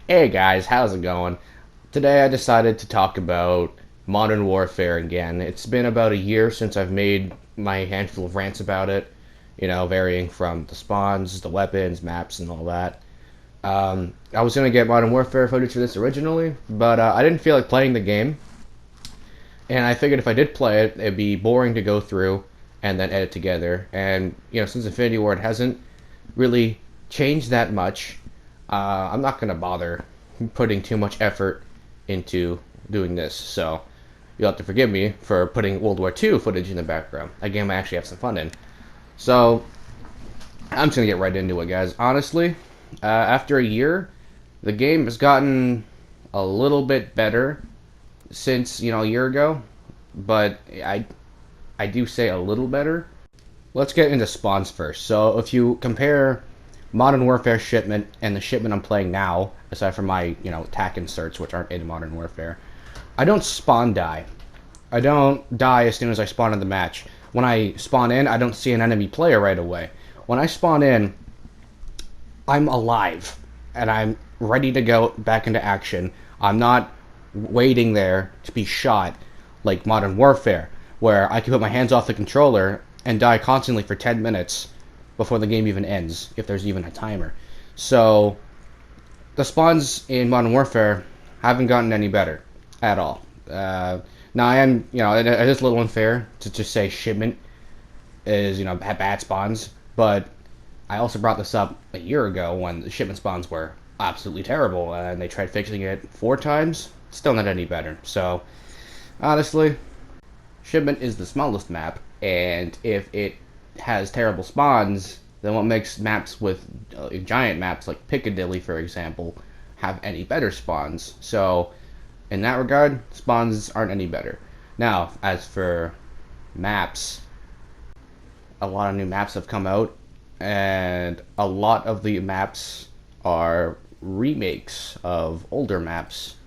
Hey guys, how's it going? Today I decided to talk about Modern Warfare again. It's been about a year since I've made my handful of rants about it, varying from the spawns, the weapons, maps, and all that. I was going to get Modern Warfare footage for this originally, but I didn't feel like playing the game, and I figured if I did play it, it'd be boring to go through and then edit together. And, since Infinity Ward hasn't really changed that much, I'm not going to bother putting too much effort into doing this. So you'll have to forgive me for putting World War II footage in the background. A game I actually have some fun in. So I'm just going to get right into it, guys. Honestly, after a year, the game has gotten a little bit better since, a year ago. But I do say a little better. Let's get into spawns first. So if you compare Modern Warfare shipment and the shipment I'm playing now, aside from my, attack inserts, which aren't in Modern Warfare, I don't spawn die. I don't die as soon as I spawn in the match. When I spawn in, I don't see an enemy player right away. When I spawn in, I'm alive, and I'm ready to go back into action. I'm not waiting there to be shot like Modern Warfare, where I can put my hands off the controller and die constantly for 10 minutes before the game even ends, if there's even a timer. So, the spawns in Modern Warfare haven't gotten any better at all. Now, I am, it is a little unfair to just say shipment is, bad spawns, but I also brought this up a year ago when the shipment spawns were absolutely terrible, and they tried fixing it 4 times, still not any better. So, honestly, shipment is the smallest map, and if it has terrible spawns, then what makes maps with giant maps like Piccadilly, for example, have any better spawns? So, in that regard, spawns aren't any better. Now, as for maps, a lot of new maps have come out, and a lot of the maps are remakes of older maps.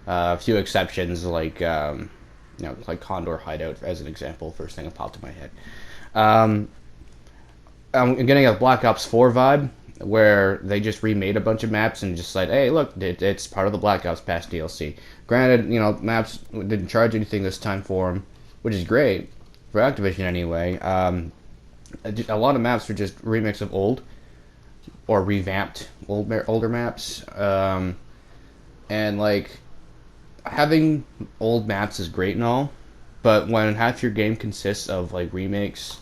A few exceptions, like Condor Hideout, as an example, first thing that popped in my head. Um, I'm getting a Black Ops 4 vibe, where they just remade a bunch of maps and just said, hey, look, it's part of the Black Ops Pass DLC. Granted, maps didn't charge anything this time for them, which is great, for Activision anyway. A lot of maps are just remakes of old, or revamped older maps. And, having old maps is great and all, but when half your game consists of, remakes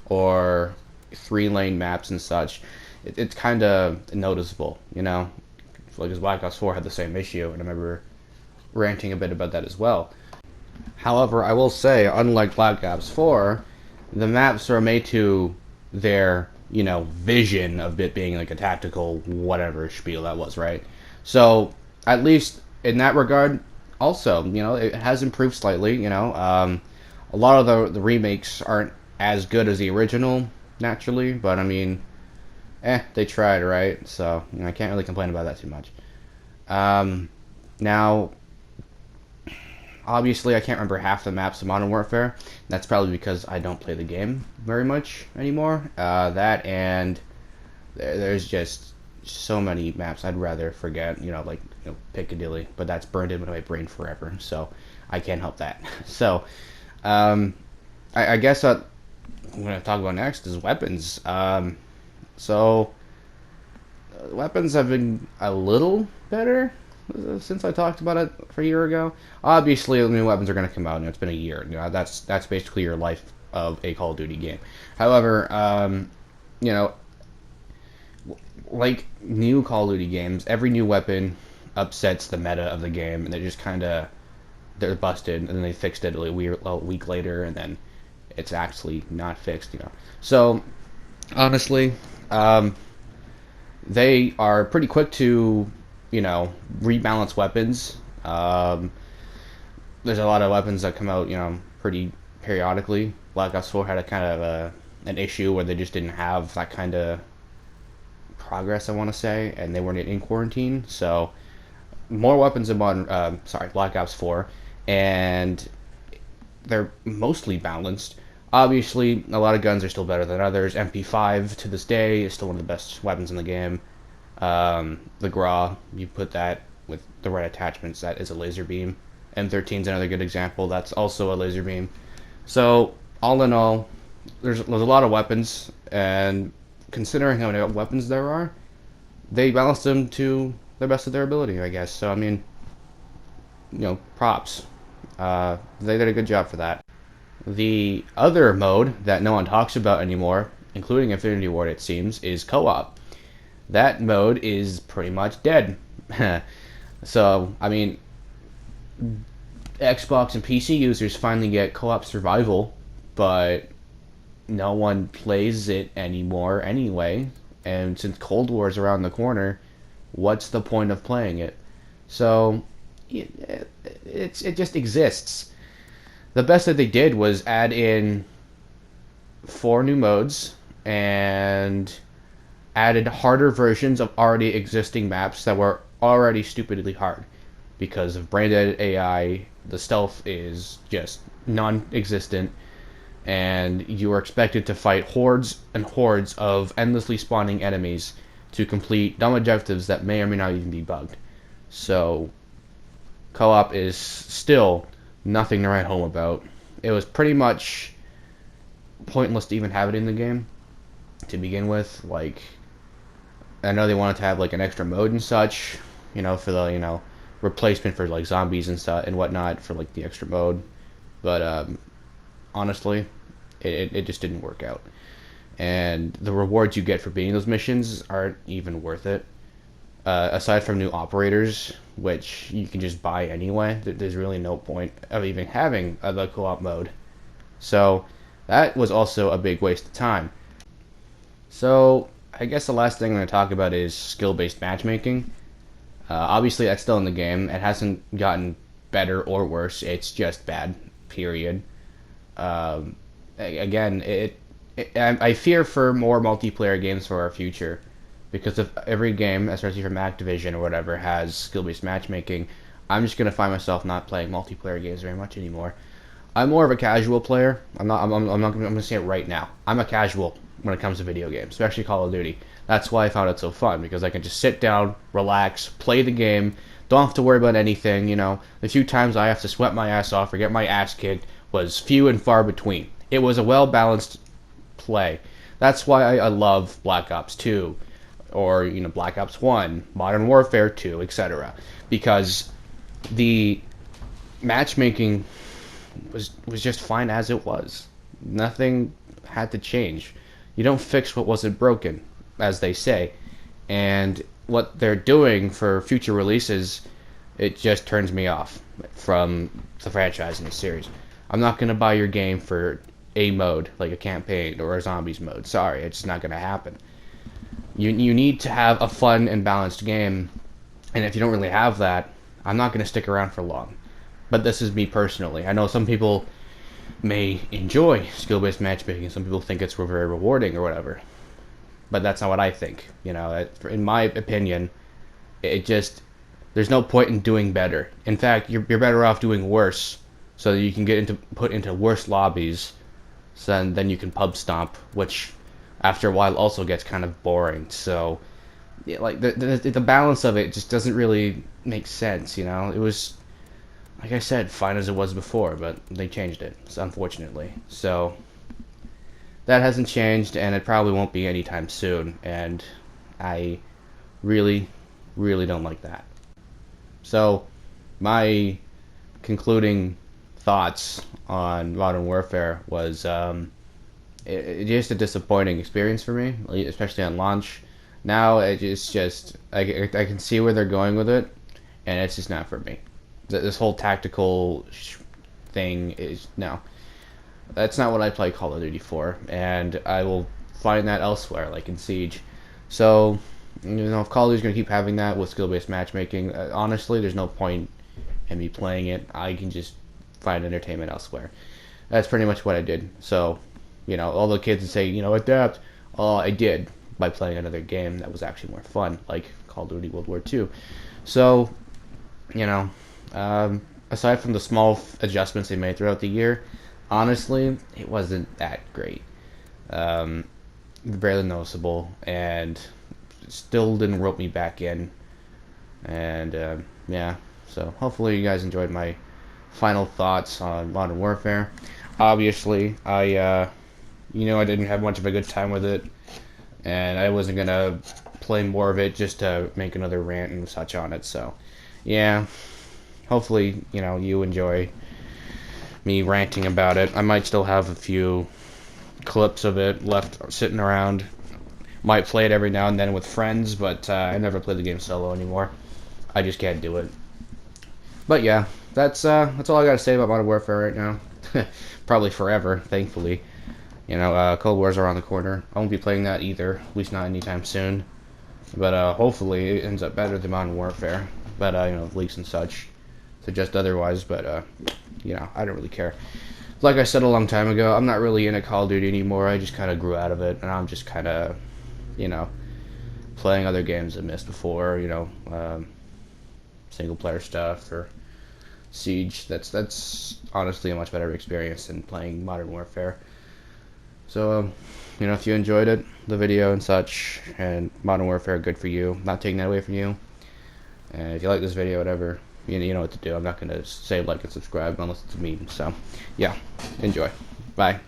or 3-lane maps and such, it's kind of noticeable, Because Black Ops 4 had the same issue, and I remember ranting a bit about that as well. However, I will say, unlike Black Ops 4, the maps are made to their, vision of it being like a tactical whatever spiel that was, right? So, at least in that regard, also, it has improved slightly, a lot of the remakes aren't as good as the original, naturally, but I mean, they tried, right? So, I can't really complain about that too much. Now, obviously, I can't remember half the maps of Modern Warfare. That's probably because I don't play the game very much anymore. That and there's just so many maps I'd rather forget, Piccadilly, but that's burned into my brain forever, so I can't help that. So, I guess what I'm going to talk about next is weapons. So, weapons have been a little better since I talked about it for a year ago. Obviously, new weapons are going to come out, and it's been a year. That's basically your life of a Call of Duty game. However, like new Call of Duty games, every new weapon upsets the meta of the game, and they're busted, and then they fixed it a week later, and then it's actually not fixed, So, honestly, they are pretty quick to, rebalance weapons. There's a lot of weapons that come out, pretty periodically. Black Ops 4 had a kind of an issue where they just didn't have that kind of progress, I want to say, and they weren't in quarantine. So, more weapons in Black Ops 4, and they're mostly balanced. Obviously, a lot of guns are still better than others. MP5 to this day is still one of the best weapons in the game. The GRA, you put that with the right attachments, that is a laser beam. M13 is another good example. That's also a laser beam. So all in all, there's a lot of weapons, and considering how many weapons there are, they balance them to the best of their ability, I guess. So I mean, props. They did a good job for that. The other mode that no one talks about anymore, including Infinity Ward, it seems, is co-op. That mode is pretty much dead. So I mean, Xbox and PC users finally get co-op survival, but no one plays it anymore anyway. And since Cold War is around the corner, what's the point of playing it? So it just exists. The best that they did was add in 4 new modes and added harder versions of already existing maps that were already stupidly hard because of brain-dead AI. The stealth is just non-existent, and you are expected to fight hordes and hordes of endlessly spawning enemies to complete dumb objectives that may or may not even be bugged. So co-op is still nothing to write home about. It was pretty much pointless to even have it in the game to begin with. Like, I know they wanted to have like an extra mode and such, for the replacement for like zombies and stuff and whatnot for like the extra mode, but honestly, it just didn't work out. And the rewards you get for beating those missions aren't even worth it. Aside from new operators, which you can just buy anyway, there's really no point of even having the co-op mode. So that was also a big waste of time. So I guess the last thing I'm going to talk about is skill-based matchmaking. Obviously, that's still in the game. It hasn't gotten better or worse. It's just bad, period. Again, I fear for more multiplayer games for our future, because if every game, especially from Activision or whatever, has skill-based matchmaking, I'm just gonna find myself not playing multiplayer games very much anymore. I'm more of a casual player. I'm not. I'm not. I'm gonna say it right now. I'm a casual when it comes to video games, especially Call of Duty. That's why I found it so fun, because I can just sit down, relax, play the game. Don't have to worry about anything. The few times I have to sweat my ass off or get my ass kicked was few and far between. It was a well-balanced play. That's why I love Black Ops 2, or Black Ops 1, Modern Warfare 2, etc. Because the matchmaking was just fine as it was. Nothing had to change. You don't fix what wasn't broken, as they say. And what they're doing for future releases, it just turns me off from the franchise and the series. I'm not going to buy your game for a mode, like a campaign or a zombies mode. Sorry, it's just not going to happen. You need to have a fun and balanced game, and if you don't really have that, I'm not going to stick around for long. But this is me personally. I know some people may enjoy skill-based matchmaking. Some people think it's very rewarding or whatever. But that's not what I think. In my opinion, it just, there's no point in doing better. In fact, you're better off doing worse, so that you can put into worse lobbies, so then you can pub stomp, which after a while also gets kind of boring. So yeah, like the balance of it just doesn't really make sense. It was, like I said, fine as it was before, but they changed it, unfortunately. So that hasn't changed, and it probably won't be anytime soon, and I really, really don't like that. So my concluding thoughts on Modern Warfare was just a disappointing experience for me, especially on launch. Now it's just I can see where they're going with it, and it's just not for me. This whole tactical thing is no. That's not what I play Call of Duty for, and I will find that elsewhere, like in Siege. So, if Call of Duty's going to keep having that with skill-based matchmaking, honestly, there's no point in me playing it. I can just find entertainment elsewhere. That's pretty much what I did. So, all the kids would say, adapt. Oh, I did by playing another game that was actually more fun, like Call of Duty World War II. So, aside from the small adjustments they made throughout the year, honestly, it wasn't that great. Barely noticeable, and still didn't rope me back in. And yeah, so hopefully you guys enjoyed my final thoughts on Modern Warfare. Obviously, I didn't have much of a good time with it, and I wasn't gonna play more of it just to make another rant and such on it. So, yeah, hopefully, you enjoy me ranting about it. I might still have a few clips of it left sitting around. Might play it every now and then with friends, but I never play the game solo anymore. I just can't do it. But yeah, that's all I gotta say about Modern Warfare right now. Probably forever, thankfully. Cold War's around the corner. I won't be playing that either, at least not anytime soon. But hopefully it ends up better than Modern Warfare. But leaks and such suggest otherwise. But I don't really care. Like I said a long time ago, I'm not really into Call of Duty anymore. I just kind of grew out of it, and I'm just kind of, playing other games I missed before. Single player stuff or Siege. That's honestly a much better experience than playing Modern Warfare. So, if you enjoyed it, the video and such, and Modern Warfare, good for you. Not taking that away from you. And if you like this video, whatever, you know what to do. I'm not going to say like and subscribe unless it's a meme. So, yeah, enjoy. Bye.